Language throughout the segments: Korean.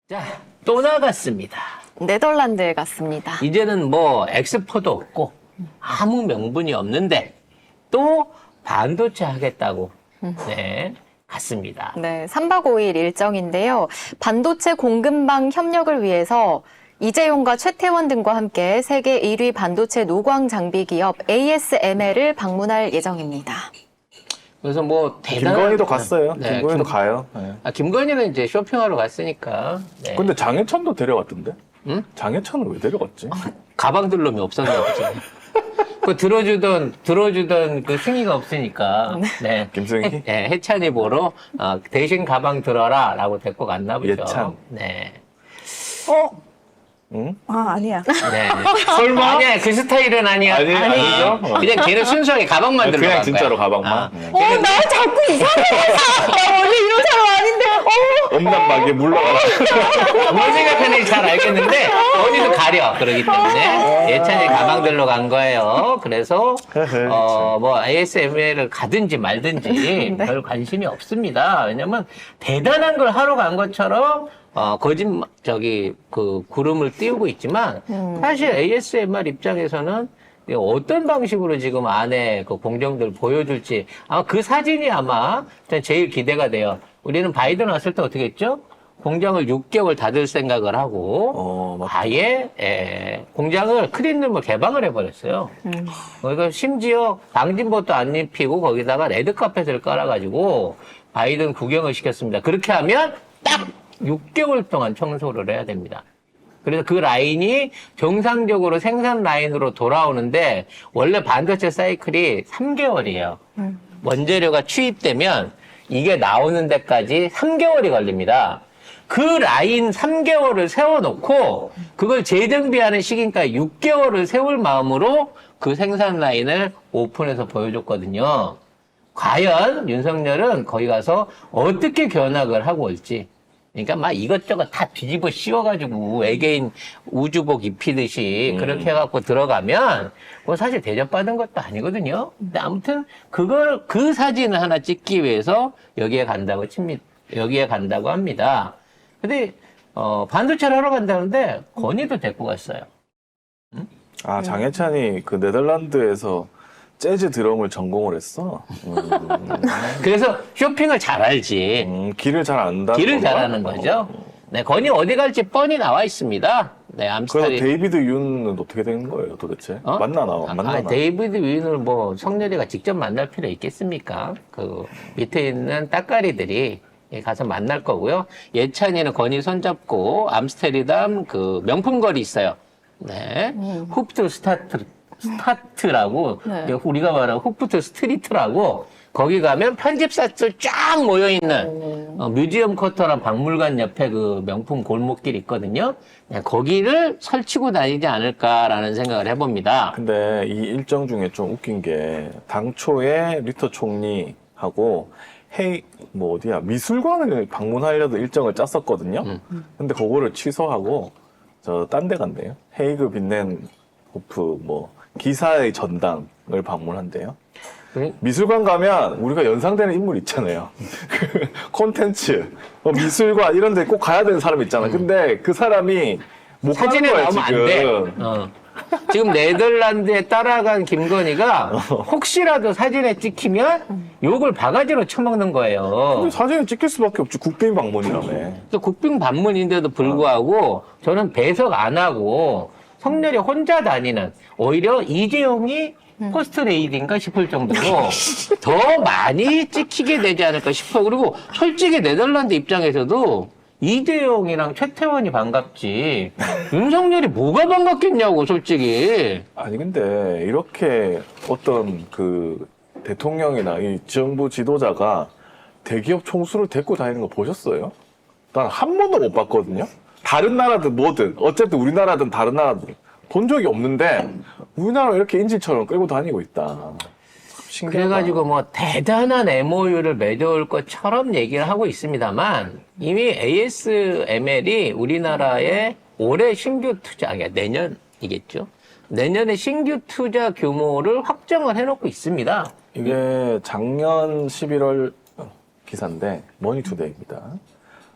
자, 또 나갔습니다. 네덜란드에 갔습니다. 이제는 뭐 엑스포도 없고 아무 명분이 없는데 또 반도체 하겠다고 네, 갔습니다. 네, 3박 5일 일정인데요. 반도체 공급망 협력을 위해서 이재용과 최태원 등과 함께 세계 1위 반도체 노광 장비 기업 ASML을 방문할 예정입니다. 그래서 뭐 대단한 김건희도 갔어요. 네, 김건희도 가요. 네. 김건희는 이제 쇼핑하러 갔으니까. 네. 근데 장해찬도 데려갔던데? 응? 장해찬은 왜 데려갔지? 가방 들 놈이 없었나 보지. 그 들어주던 그 승희가 없으니까. 네. 김승희? 네, 해찬이 보러 대신 가방 들어라라고 데리고 갔나 보죠. 예찬. 네. 응? 아, 아니야. 네. 설마? 아니야, 그 스타일은 아니야. 아니죠? 그냥 걔는 순수하게 가방만 들고 그냥 간 진짜로 거야. 가방만. 나 자꾸 이상해. 나 원래 이런 사람 아닌데. 엄난막에 물러가라. 뭔 생각하는지 잘 알겠는데 어디도 가려 그러기 때문에 예찬이 가방 들러 간 거예요. 그래서 뭐 ASML을 가든지 말든지 별 관심이 없습니다. 왜냐면 대단한 걸 하러 간 것처럼 그 구름을 띄우고 있지만 사실 ASMR 입장에서는 어떤 방식으로 지금 안에 그 공정들 보여줄지 아마 그 사진이 아마 제일 기대가 돼요. 우리는 바이든 왔을 때 어떻게 했죠? 공장을 6개월 닫을 생각을 하고 아예 공장을 클린룸을 개방을 해버렸어요. 그러니까 심지어 방진복도 안 입히고 거기다가 레드카펫을 깔아가지고 바이든 구경을 시켰습니다. 그렇게 하면 딱 6개월 동안 청소를 해야 됩니다. 그래서 그 라인이 정상적으로 생산 라인으로 돌아오는데 원래 반도체 사이클이 3개월이에요. 원재료가 취입되면 이게 나오는 데까지 3개월이 걸립니다. 그 라인 3개월을 세워놓고 그걸 재정비하는 시기니까 6개월을 세울 마음으로 그 생산 라인을 오픈해서 보여줬거든요. 과연 윤석열은 거기 가서 어떻게 견학을 하고 올지. 그러니까 막 이것저것 다 뒤집어 씌워가지고 외계인 우주복 입히듯이 그렇게 해갖고 들어가면 뭐 사실 대접받은 것도 아니거든요. 근데 아무튼 그 사진을 하나 찍기 위해서 여기에 간다고 합니다. 근데 반도체를 하러 간다는데 건의도 데리고 갔어요. 아, 장해찬이 그 네덜란드에서 재즈 드럼을 전공을 했어. 그래서 쇼핑을 잘 알지. 길을 잘 안다. 길을 잘하는 거죠. 네, 건이 어디 갈지 뻔히 나와 있습니다. 네, 그래서 암스타리. 데이비드 윤은 어떻게 된 거예요, 도대체? 만나나? 데이비드 윈을 뭐 성렬이가 직접 만날 필요 있겠습니까? 그 밑에 있는 따까리들이 가서 만날 거고요. 예찬이는 건이 손잡고 암스테르담 그 명품 거리 있어요. 네, 후프트 스타트라고 네. 우리가 말하는 후프트 스트리트라고 거기 가면 편집사들 쫙 모여있는 뮤지엄 쿼터랑 박물관 옆에 그 명품 골목길 있거든요. 네, 거기를 설치고 다니지 않을까라는 생각을 해봅니다. 근데 이 일정 중에 좀 웃긴 게 당초에 리터 총리하고 미술관을 방문하려도 일정을 짰었거든요. 근데 그거를 취소하고 딴 데 간대요. 헤이그 빈넨호프 기사의 전당을 방문한대요. 미술관 가면 우리가 연상되는 인물 있잖아요. 그 콘텐츠, 미술관 이런 데 꼭 가야 되는 사람 있잖아. 근데 그 사람이 못 가는 사진에 거야, 나오면 지금. 안 돼. 지금 네덜란드에 따라간 김건희가 혹시라도 사진에 찍히면 욕을 바가지로 쳐먹는 거예요. 근데 사진은 찍힐 수밖에 없지. 국빈 방문이라며. 또 국빈 방문인데도 불구하고 저는 배석 안 하고 성렬이 혼자 다니는 오히려 이재용이 포스트 레이디인가 싶을 정도로 더 많이 찍히게 되지 않을까 싶어. 그리고 솔직히 네덜란드 입장에서도 이재용이랑 최태원이 반갑지 윤석열이 뭐가 반갑겠냐고 솔직히. 아니 근데 이렇게 어떤 그 대통령이나 이 정부 지도자가 대기업 총수를 데리고 다니는 거 보셨어요? 난 한 번도 못 봤거든요. 다른 나라든 뭐든 어쨌든 우리나라든 다른 나라든 본 적이 없는데 우리나라 이렇게 인질처럼 끌고 다니고 있다. 신기하다. 그래가지고 뭐 대단한 MOU를 맺어올 것처럼 얘기를 하고 있습니다만 이미 ASML이 우리나라의 올해 신규 투자, 아니 내년이겠죠. 내년에 신규 투자 규모를 확정을 해놓고 있습니다. 이게 작년 11월 기사인데 머니투데이입니다.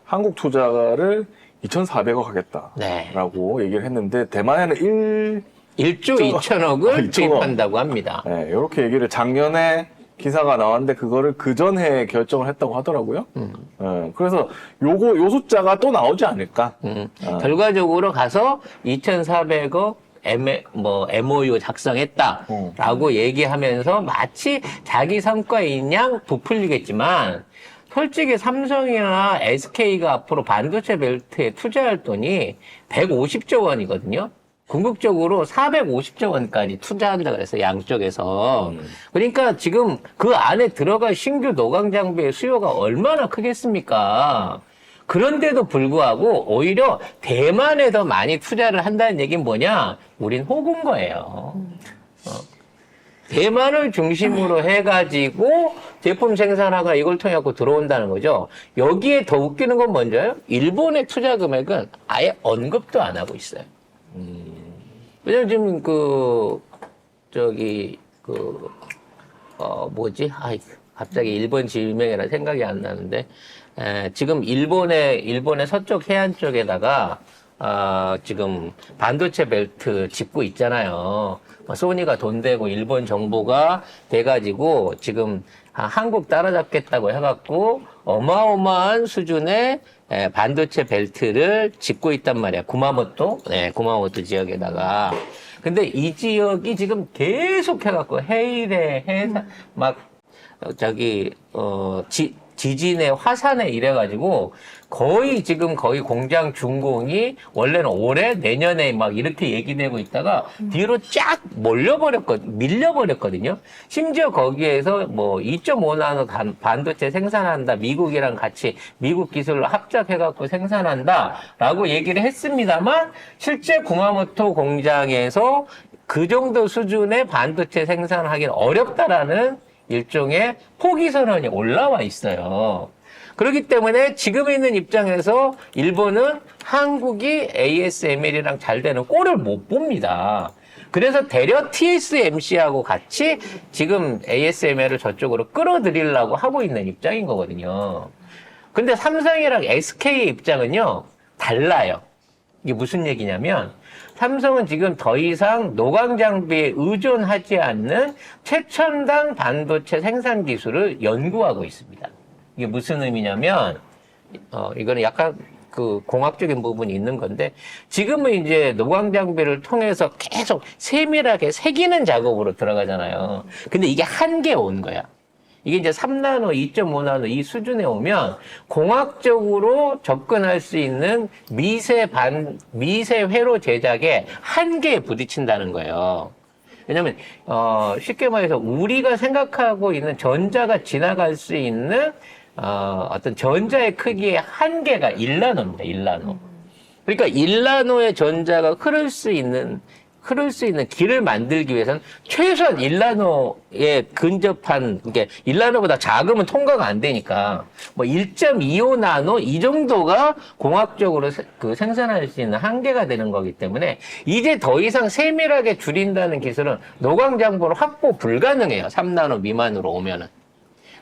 한국 투자를 2,400억 하겠다라고 얘기를 했는데 대만에는 1조 2천억을 2천억. 투입한다고 합니다. 이렇게 얘기를 작년에 기사가 나왔는데 그거를 그 전에 결정을 했다고 하더라고요. 그래서 요 숫자가 또 나오지 않을까. 결과적으로 가서 2,400억 MOU 작성했다라고 얘기하면서 마치 자기 성과인 양 부풀리겠지만 솔직히 삼성이나 SK가 앞으로 반도체 벨트에 투자할 돈이 150조 원이거든요. 궁극적으로 450조 원까지 투자한다 그랬어요, 양쪽에서. 그러니까 지금 그 안에 들어갈 신규 노광 장비의 수요가 얼마나 크겠습니까? 그런데도 불구하고 오히려 대만에 더 많이 투자를 한다는 얘기는 뭐냐? 우린 호구인 거예요. 대만을 중심으로 해가지고 제품 생산화가 이걸 통해 갖고 들어온다는 거죠. 여기에 더 웃기는 건 뭔지요? 일본의 투자 금액은 아예 언급도 안 하고 있어요. 왜냐면 지금 갑자기 일본 지명이라 생각이 안 나는데, 지금 일본의 서쪽 해안 쪽에다가, 지금 반도체 벨트 짓고 있잖아요. 소니가 돈 대고 일본 정부가 돼가지고 지금 한국 따라잡겠다고 해갖고 어마어마한 수준의 반도체 벨트를 짓고 있단 말이야. 구마모토 지역에다가. 근데 이 지역이 지금 계속 해갖고 해일에 지진에 화산에 이래가지고 거의 공장 준공이 원래는 올해 내년에 막 이렇게 얘기되고 있다가 뒤로 쫙 밀려버렸거든요. 심지어 거기에서 2.5나노 반도체 생산한다. 미국이랑 같이 미국 기술로 합작해갖고 생산한다라고 얘기를 했습니다만 실제 구마모토 공장에서 그 정도 수준의 반도체 생산하기는 어렵다라는 일종의 포기 선언이 올라와 있어요. 그렇기 때문에 지금 있는 입장에서 일본은 한국이 ASML이랑 잘 되는 꼴을 못 봅니다. 그래서 대려 TSMC하고 같이 지금 ASML을 저쪽으로 끌어들이려고 하고 있는 입장인 거거든요. 근데 삼성이랑 SK의 입장은요, 달라요. 이게 무슨 얘기냐면, 삼성은 지금 더 이상 노광 장비에 의존하지 않는 최첨단 반도체 생산 기술을 연구하고 있습니다. 이게 무슨 의미냐면, 이거는 약간 공학적인 부분이 있는 건데, 지금은 이제 노광 장비를 통해서 계속 세밀하게 새기는 작업으로 들어가잖아요. 근데 이게 한계에 온 거야. 이게 이제 3나노, 2.5나노 이 수준에 오면 공학적으로 접근할 수 있는 미세 회로 제작에 한계에 부딪힌다는 거예요. 왜냐면, 쉽게 말해서 우리가 생각하고 있는 전자가 지나갈 수 있는, 어떤 전자의 크기의 한계가 1나노입니다, 1나노. 그러니까 1나노의 전자가 흐를 수 있는 길을 만들기 위해서는 최소한 1나노에 근접한, 그러니까 1나노보다 작으면 통과가 안 되니까, 1.25나노 이 정도가 공학적으로 생산할 수 있는 한계가 되는 거기 때문에, 이제 더 이상 세밀하게 줄인다는 기술은 노광 장비로 확보 불가능해요. 3나노 미만으로 오면은.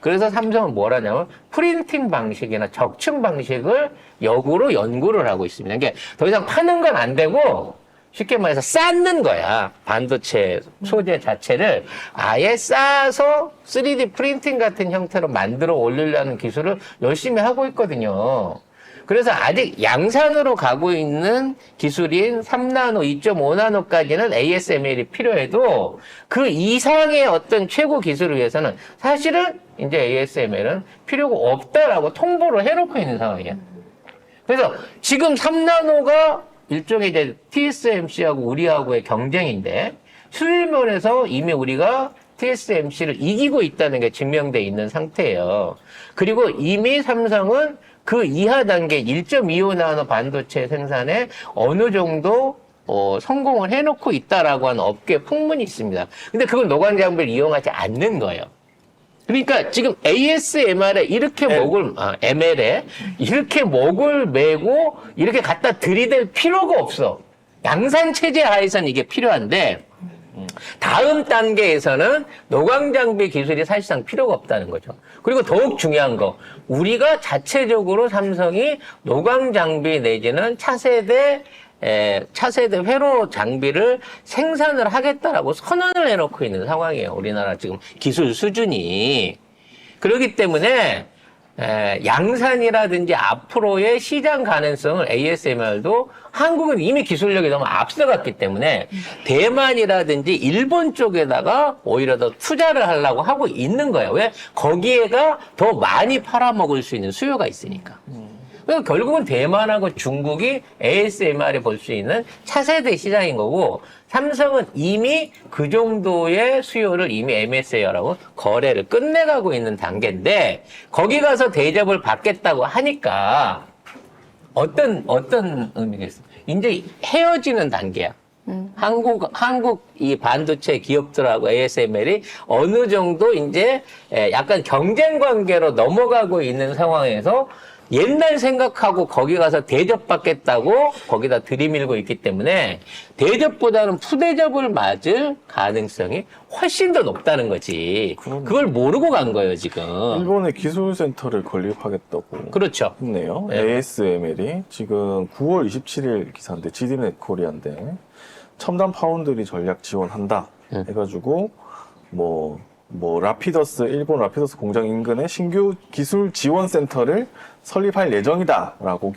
그래서 삼성은 뭘 하냐면, 프린팅 방식이나 적층 방식을 역으로 연구를 하고 있습니다. 그러니까 더 이상 파는 건 안 되고, 쉽게 말해서 쌓는 거야. 반도체 소재 자체를 아예 쌓아서 3D 프린팅 같은 형태로 만들어 올리려는 기술을 열심히 하고 있거든요. 그래서 아직 양산으로 가고 있는 기술인 3나노, 2.5나노까지는 ASML이 필요해도 그 이상의 어떤 최고 기술을 위해서는 사실은 이제 ASML은 필요가 없다라고 통보를 해놓고 있는 상황이에요. 그래서 지금 3나노가 일종의 이제 TSMC하고 우리하고의 경쟁인데 수율면에서 이미 우리가 TSMC를 이기고 있다는 게 증명돼 있는 상태예요. 그리고 이미 삼성은 그 이하 단계 1.25나노 반도체 생산에 어느 정도 성공을 해놓고 있다라고 하는 업계 풍문이 있습니다. 근데 그걸 노광 장비를 이용하지 않는 거예요. 그러니까 지금 ASMR에 이렇게 ML에 이렇게 목을 메고 이렇게 갖다 들이댈 필요가 없어. 양산 체제 하에서는 이게 필요한데 다음 단계에서는 노광 장비 기술이 사실상 필요가 없다는 거죠. 그리고 더욱 중요한 거, 우리가 자체적으로 삼성이 노광 장비 내지는 차세대 회로 장비를 생산을 하겠다라고 선언을 해놓고 있는 상황이에요. 우리나라 지금 기술 수준이. 그렇기 때문에 양산이라든지 앞으로의 시장 가능성을 ASMR도 한국은 이미 기술력이 너무 앞서갔기 때문에 대만이라든지 일본 쪽에다가 오히려 더 투자를 하려고 하고 있는 거예요. 왜? 거기에가 더 많이 팔아먹을 수 있는 수요가 있으니까. 그래서 결국은 대만하고 중국이 ASMR에 볼 수 있는 차세대 시장인 거고, 삼성은 이미 그 정도의 수요를 이미 MSA라고 거래를 끝내가고 있는 단계인데, 거기 가서 대접을 받겠다고 하니까 어떤 의미겠어? 이제 헤어지는 단계야. 한국 이 반도체 기업들하고 ASML이 어느 정도 이제 약간 경쟁 관계로 넘어가고 있는 상황에서 옛날 생각하고 거기 가서 대접받겠다고 거기다 들이밀고 있기 때문에 대접보다는 푸대접을 맞을 가능성이 훨씬 더 높다는 거지. 그걸 모르고 간 거예요, 지금. 일본의 기술센터를 건립하겠다고 그렇죠. 했네요. 네. ASML이 지금 9월 27일 기사인데, GD넷 코리아인데, 첨단 파운드리 전략 지원한다 해가지고 라피더스, 일본 라피더스 공장 인근에 신규 기술 지원센터를 설립할 예정이다라고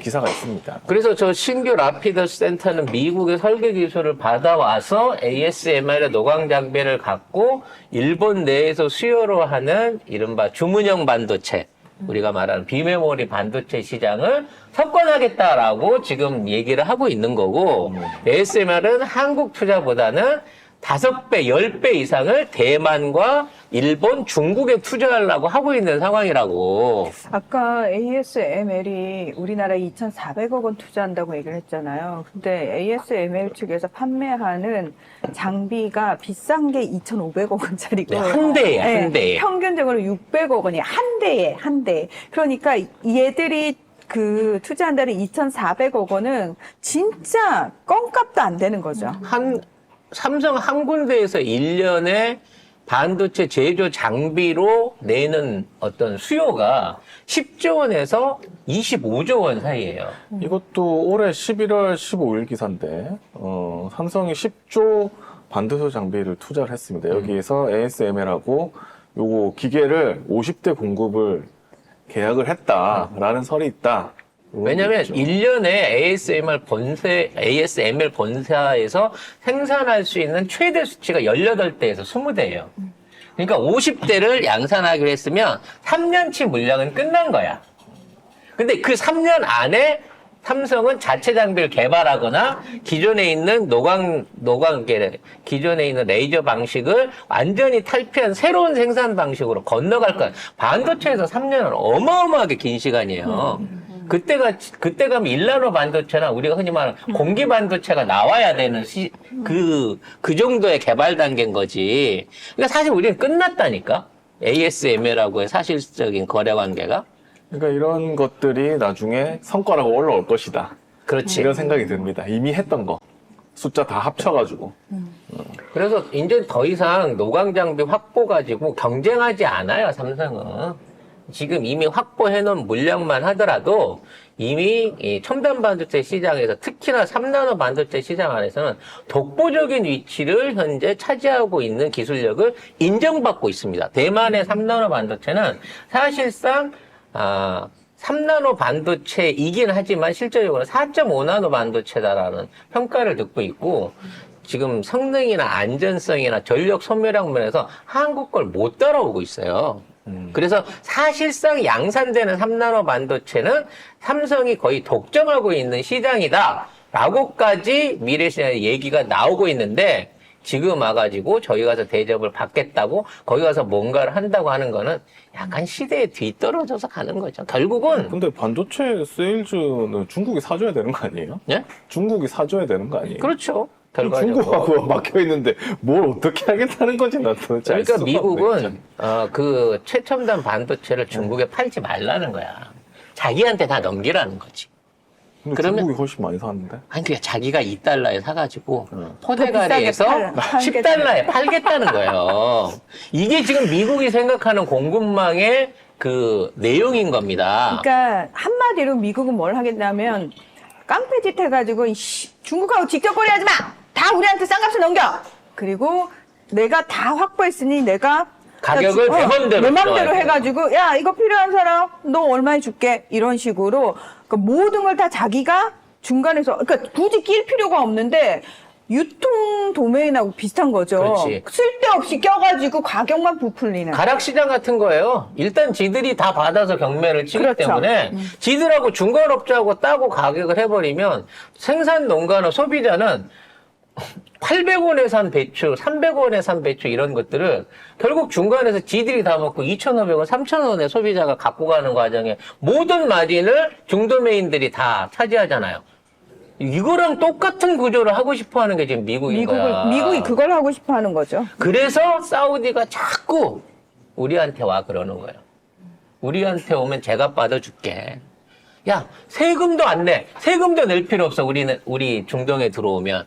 기사가 있습니다. 그래서 저 신규 라피더스 센터는 미국의 설계 기술을 받아와서 ASMR의 노광 장비를 갖고 일본 내에서 수요로 하는 이른바 주문형 반도체, 우리가 말하는 비메모리 반도체 시장을 석권하겠다라고 지금 얘기를 하고 있는 거고, ASMR은 한국 투자보다는 5배, 10배 이상을 대만과 일본, 중국에 투자하려고 하고 있는 상황이라고. 아까 ASML이 우리나라에 2,400억 원 투자한다고 얘기를 했잖아요. 근데 ASML 측에서 판매하는 장비가 비싼 게 2,500억 원짜리고. 네, 한 대에, 한 대에. 평균적으로 600억 원이 한 대에. 그러니까 얘들이 그 투자한다는 2,400억 원은 진짜 껌값도 안 되는 거죠. 삼성 한 군데에서 1년에 반도체 제조 장비로 내는 어떤 수요가 10조 원에서 25조 원 사이예요. 이것도 올해 11월 15일 기사인데, 삼성이 10조 반도체 장비를 투자를 했습니다. 여기에서 ASML하고 요거 기계를 50대 공급을 계약을 했다라는 설이 있다. 왜냐면 있죠. 1년에 ASML 본사에서 생산할 수 있는 최대 수치가 18대에서 20대예요. 그러니까 50대를 양산하기로 했으면 3년치 물량은 끝난 거야. 근데 그 3년 안에 삼성은 자체 장비를 개발하거나 기존에 있는 기존에 있는 레이저 방식을 완전히 탈피한 새로운 생산 방식으로 건너갈 거야. 반도체에서 3년은 어마어마하게 긴 시간이에요. 그때가 1나노 반도체나 우리가 흔히 말하는 공기 반도체가 나와야 되는 그 정도의 개발 단계인 거지. 그러니까 사실 우리는 끝났다니까. ASML하고의 사실적인 거래 관계가. 그러니까 이런 것들이 나중에 성과라고 올라올 것이다. 그렇지. 이런 생각이 듭니다. 이미 했던 거. 숫자 다 합쳐가지고. 그래서 이제 더 이상 노광 장비 확보 가지고 경쟁하지 않아요, 삼성은. 지금 이미 확보해놓은 물량만 하더라도 이미 이 첨단 반도체 시장에서 특히나 3나노 반도체 시장 안에서는 독보적인 위치를 현재 차지하고 있는 기술력을 인정받고 있습니다. 대만의 3나노 반도체는 사실상 3나노 반도체이긴 하지만 실제적으로 4.5나노 반도체다라는 평가를 듣고 있고, 지금 성능이나 안전성이나 전력 소멸량 면에서 한국 걸 못 따라오고 있어요. 그래서 사실상 양산되는 3나노 반도체는 삼성이 거의 독점하고 있는 시장이다 라고까지 미래시장에 얘기가 나오고 있는데, 지금 와가지고 저희 가서 대접을 받겠다고 거기 가서 뭔가를 한다고 하는 거는 약간 시대에 뒤떨어져서 가는 거죠. 결국은. 근데 반도체 세일즈는 중국이 사줘야 되는 거 아니에요? 예? 중국이 사줘야 되는 거 아니에요? 그렇죠. 결과적으로. 중국하고 막혀 있는데 뭘 어떻게 하겠다는 건지 난 도대체 알 그러니까 수가 미국은 없네. 그 최첨단 반도체를 중국에 팔지 말라는 거야. 자기한테 다 넘기라는 거지. 근데 그러면- 중국이 훨씬 많이 사는데. 아니, 그냥 자기가 2달러에 사가지고 더 포대가리에서 비싸게 10달러에 팔겠다는 거예요. 이게 지금 미국이 생각하는 공급망의 그 내용인 겁니다. 그러니까 한마디로 미국은 뭘 하겠냐면 깡패짓 해가지고 중국하고 직접 거래하지 마. 다 우리한테 싼 값을 넘겨. 그리고 내가 다 확보했으니 내가 가격을 내 맘대로 내 맘대로 들어가야 해가지고 야 이거 필요한 사람 너 얼마에 줄게 이런 식으로 그 모든 걸 다 자기가 중간에서 그러니까 굳이 낄 필요가 없는데 유통 도메인하고 비슷한 거죠. 그렇지. 쓸데없이 껴가지고 가격만 부풀리는. 가락시장 같은 거예요. 일단 지들이 다 받아서 경매를 치기 그렇죠. 때문에 지들하고 중간업자하고 따고 가격을 해버리면 생산 농가나 소비자는 800원에 산 배추, 300원에 산 배추 이런 것들을 결국 중간에서 지들이 다 먹고 2,500원, 3,000원에 소비자가 갖고 가는 과정에 모든 마진을 중도메인들이 다 차지하잖아요. 이거랑 똑같은 구조를 하고 싶어 하는 게 지금 미국인 거야. 미국이 그걸 하고 싶어 하는 거죠. 그래서 사우디가 자꾸 우리한테 와 그러는 거예요. 우리한테 오면 제가 받아줄게. 야, 세금도 안 내. 세금도 낼 필요 없어. 우리 중동에 들어오면.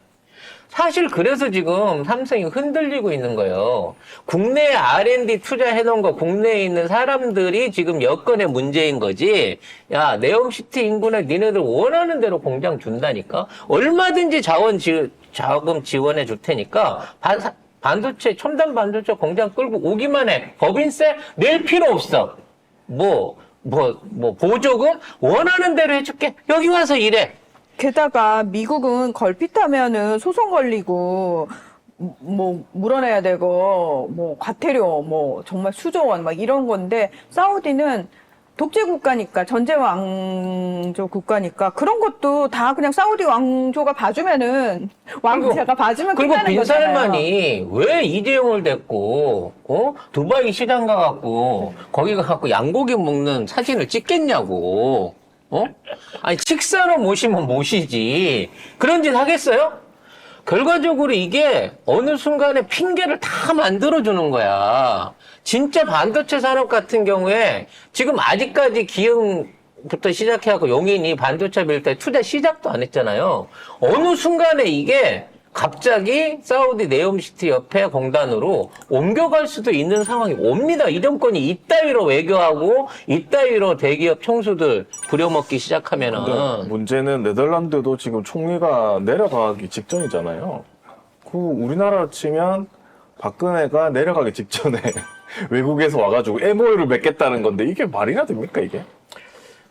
사실 그래서 지금 삼성이 흔들리고 있는 거예요. 국내에 R&D 투자해놓은 거 국내에 있는 사람들이 지금 여건의 문제인 거지. 야, 네옴시티 인구나 니네들 원하는 대로 공장 준다니까. 얼마든지 자금 지원해 줄 테니까 반도체, 첨단 반도체 공장 끌고 오기만 해. 법인세 낼 필요 없어. 보조금 원하는 대로 해줄게. 여기 와서 일해. 게다가 미국은 걸핏하면은 소송 걸리고 뭐 물어내야 되고 뭐 과태료 뭐 정말 수조 원 막 이런 건데 사우디는 독재 국가니까 전제 왕조 국가니까 그런 것도 다 그냥 사우디 왕조가 봐주면은 왕자가 봐주면 그리고 끝나는 거잖아요. 빈살만이 왜 이재용을 댔고 두바이 시장 가갖고 거기 가갖고 양고기 먹는 사진을 찍겠냐고. 아니 식사로 모시면 모시지 그런 짓 하겠어요? 결과적으로 이게 어느 순간에 핑계를 다 만들어주는 거야. 진짜 반도체 산업 같은 경우에 지금 아직까지 기흥부터 시작해갖고 용인이 반도체 밀대 투자 시작도 안 했잖아요. 어느 순간에 이게 갑자기 사우디 네옴시티 옆에 공단으로 옮겨갈 수도 있는 상황이 옵니다. 이 정권이 이따위로 외교하고 이따위로 대기업 총수들 부려먹기 시작하면은. 근데 문제는 네덜란드도 지금 총리가 내려가기 직전이잖아요. 우리나라 치면 박근혜가 내려가기 직전에 외국에서 와가지고 MOU를 맺겠다는 건데 이게 말이나 됩니까 이게?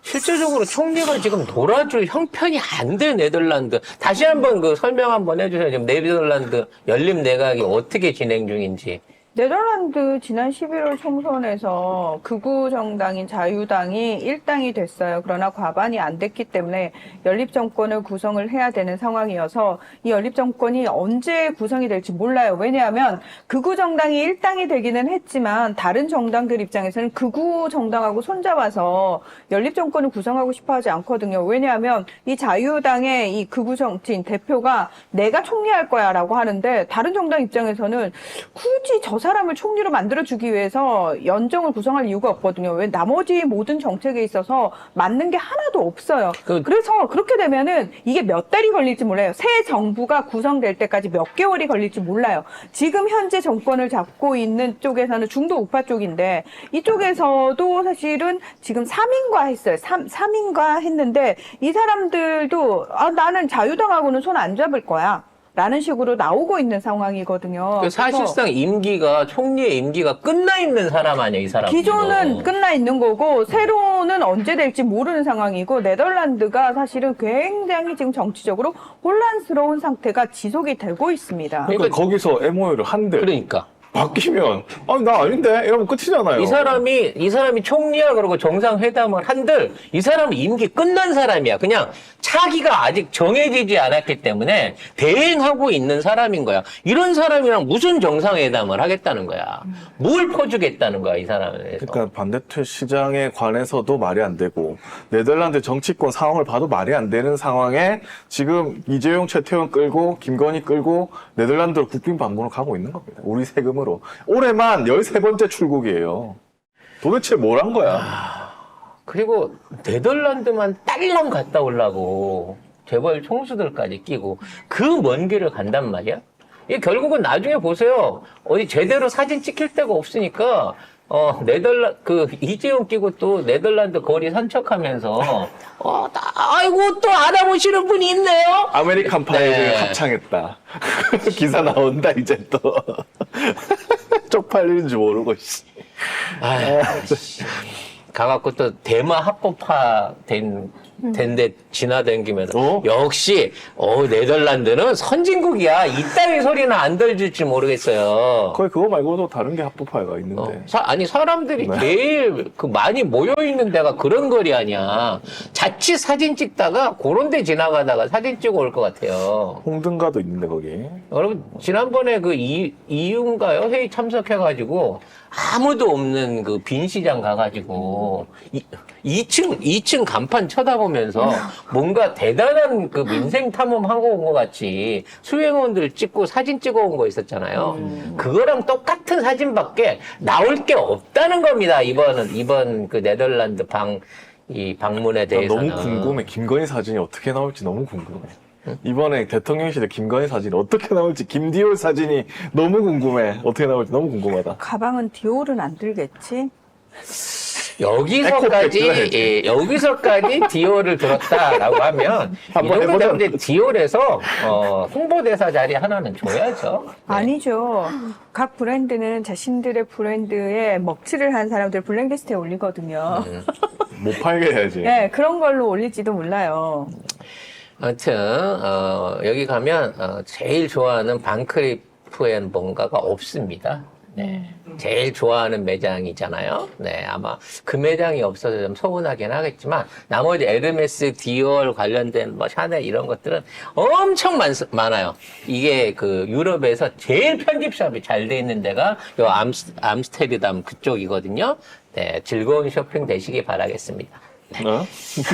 실제적으로 총리가 지금 돌아줄 형편이 안 돼, 네덜란드. 다시 한번 설명 한번 해주세요. 지금 네덜란드 연립 내각이 어떻게 진행 중인지. 네덜란드 지난 11월 총선에서 극우 정당인 자유당이 1당이 됐어요. 그러나 과반이 안 됐기 때문에 연립정권을 구성을 해야 되는 상황이어서 이 연립정권이 언제 구성이 될지 몰라요. 왜냐하면 극우 정당이 1당이 되기는 했지만 다른 정당들 입장에서는 극우 정당하고 손잡아서 연립정권을 구성하고 싶어 하지 않거든요. 왜냐하면 이 자유당의 이 극우 정치인 대표가 내가 총리할 거야 라고 하는데 다른 정당 입장에서는 굳이 저 사람을 총리로 만들어주기 위해서 연정을 구성할 이유가 없거든요. 왜 나머지 모든 정책에 있어서 맞는 게 하나도 없어요. 그래서 그렇게 되면은 이게 몇 달이 걸릴지 몰라요. 새 정부가 구성될 때까지 몇 개월이 걸릴지 몰라요. 지금 현재 정권을 잡고 있는 쪽에서는 중도 우파 쪽인데 이쪽에서도 사실은 지금 3인과 했어요. 3인과 했는데 이 사람들도 나는 자유당하고는 손 안 잡을 거야. 라는 식으로 나오고 있는 상황이거든요. 사실상 총리의 임기가 끝나 있는 사람 아니에요, 이 사람. 기존은 끝나 있는 거고 새로는 언제 될지 모르는 상황이고 네덜란드가 사실은 굉장히 지금 정치적으로 혼란스러운 상태가 지속이 되고 있습니다. 그러니까 거기서 MOU를 한대. 그러니까. 바뀌면 나 아닌데 이러면 끝이잖아요. 이 사람이 총리야 그러고 정상회담을 한들 이 사람은 임기 끝난 사람이야. 그냥 차기가 아직 정해지지 않았기 때문에 대행하고 있는 사람인 거야. 이런 사람이랑 무슨 정상회담을 하겠다는 거야. 뭘 퍼주겠다는 거야, 이 사람에. 그러니까 반도체 시장에 관해서도 말이 안 되고 네덜란드 정치권 상황을 봐도 말이 안 되는 상황에 지금 이재용, 최태원 끌고 김건희 끌고 네덜란드로 국빈 방문을 가고 있는 겁니다. 우리 세금으로. 올해만 13번째 출국이에요. 도대체 뭘 한 거야? 그리고 네덜란드만 딸랑 갔다 오려고 재벌 총수들까지 끼고 그 먼 길을 간단 말이야. 이게 결국은 나중에 보세요. 어디 제대로 사진 찍힐 데가 없으니까 이재용 끼고 또 네덜란드 거리 산책하면서 아이고 또 알아보시는 분이 있네요. 아메리칸 파이를 네. 합창했다. 기사 나온다 이제 또. 쪽팔리는 줄 모르고. 씨. 가갖고 또 대마 합법화 된데 지나다니면서 어? 역시 네덜란드는 선진국이야. 이따위 소리는 안 들을지 모르겠어요. 거의 그거 말고도 다른 게 합법화가 있는데. 사람들이 네. 제일 많이 모여 있는 데가 그런 거리 아니야. 자칫 사진 찍다가 그런 데 지나가다가 사진 찍어 올 것 같아요. 홍등가도 있는데 거기. 여러분 지난번에 그 이윤가요 회의 참석해가지고 아무도 없는 그 빈 시장 가가지고 2층 간판 쳐다보면서 뭔가 대단한 그 민생 탐험하고 온 것 같이 수행원들 찍고 사진 찍어 온 거 있었잖아요. 그거랑 똑같은 사진밖에 나올 게 없다는 겁니다. 이번 그 네덜란드 방문에 대해서는. 너무 궁금해. 김건희 사진이 어떻게 나올지 너무 궁금해. 이번에 대통령실에 김건희 사진이 어떻게 나올지, 김디올 사진이 너무 궁금해. 어떻게 나올지 너무 궁금하다. 가방은 디올은 안 들겠지? 여기서까지 디올을 들었다라고 하면 이 한번 정도 해보자. 되면 디올에서 홍보대사 자리 하나는 줘야죠. 아니죠. 각 브랜드는 자신들의 브랜드에 먹칠을 한 사람들 블랙리스트에 올리거든요. 못 팔게 해야지. 네, 그런 걸로 올릴지도 몰라요. 아무튼 여기 가면 제일 좋아하는 반크리프엔 뭔가가 없습니다. 네, 제일 좋아하는 매장이잖아요. 네, 아마 그 매장이 없어서 좀 서운하긴 하겠지만 나머지 에르메스, 디올 관련된 뭐 샤넬 이런 것들은 엄청 많아요. 이게 그 유럽에서 제일 편집샵이 잘 돼 있는 데가 요 암스테르담 그쪽이거든요. 네, 즐거운 쇼핑 되시기 바라겠습니다. 어?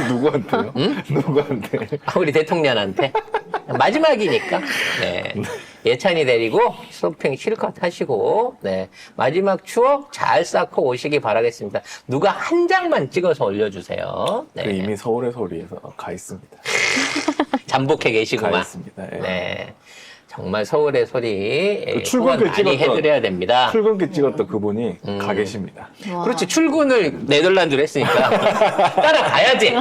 누구한테요? 누구한테? 우리 대통령한테 마지막이니까 네. 예찬이 데리고 쇼핑 실컷 하시고 네. 마지막 추억 잘 쌓고 오시기 바라겠습니다. 누가 한 장만 찍어서 올려주세요. 네. 이미 서울의 소리에서 가 있습니다. 잠복해 가 계시구만. 있습니다. 예. 네. 정말 서울의 소리 그 출근길 후원 많이 찍었던- 해드려야 됩니다. 출근길 찍었던 그분이 가 계십니다. 그렇지 출근을 네덜란드로 했으니까 따라가야지.